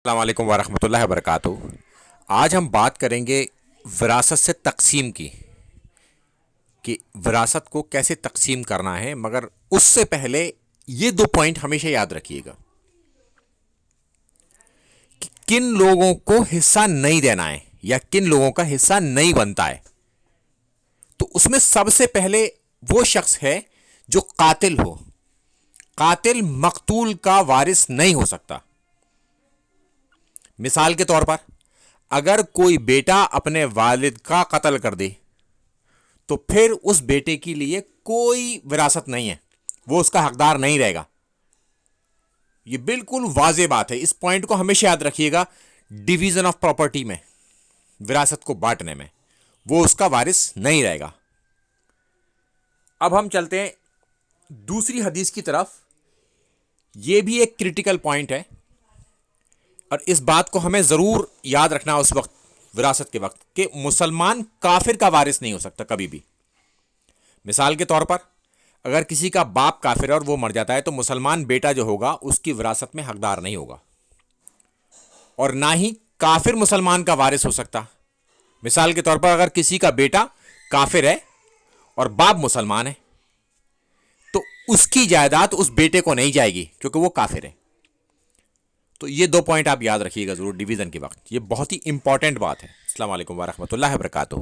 السلام علیکم ورحمۃ اللہ وبرکاتہ۔ آج ہم بات کریں گے وراثت سے تقسیم کی، کہ وراثت کو کیسے تقسیم کرنا ہے، مگر اس سے پہلے یہ دو پوائنٹ ہمیشہ یاد رکھیے گا کہ کن لوگوں کو حصہ نہیں دینا ہے یا کن لوگوں کا حصہ نہیں بنتا ہے۔ تو اس میں سب سے پہلے وہ شخص ہے جو قاتل ہو۔ قاتل مقتول کا وارث نہیں ہو سکتا۔ مثال کے طور پر اگر کوئی بیٹا اپنے والد کا قتل کر دے تو پھر اس بیٹے کے لیے کوئی وراثت نہیں ہے، وہ اس کا حقدار نہیں رہے گا۔ یہ بالکل واضح بات ہے، اس پوائنٹ کو ہمیشہ یاد رکھیے گا۔ ڈویژن آف پراپرٹی میں، وراثت کو بانٹنے میں، وہ اس کا وارث نہیں رہے گا۔ اب ہم چلتے ہیں دوسری حدیث کی طرف۔ یہ بھی ایک کریٹیکل پوائنٹ ہے اور اس بات کو ہمیں ضرور یاد رکھنا اس وقت، وراثت کے وقت، کہ مسلمان کافر کا وارث نہیں ہو سکتا کبھی بھی۔ مثال کے طور پر اگر کسی کا باپ کافر ہے اور وہ مر جاتا ہے تو مسلمان بیٹا جو ہوگا اس کی وراثت میں حقدار نہیں ہوگا، اور نہ ہی کافر مسلمان کا وارث ہو سکتا۔ مثال کے طور پر اگر کسی کا بیٹا کافر ہے اور باپ مسلمان ہے تو اس کی جائیداد اس بیٹے کو نہیں جائے گی کیونکہ وہ کافر ہے۔ تو یہ دو پوائنٹ آپ یاد رکھیے گا ضرور ڈویژن کے وقت، یہ بہت ہی امپورٹنٹ بات ہے۔ السلام علیکم ورحمۃ اللہ وبرکاتہ۔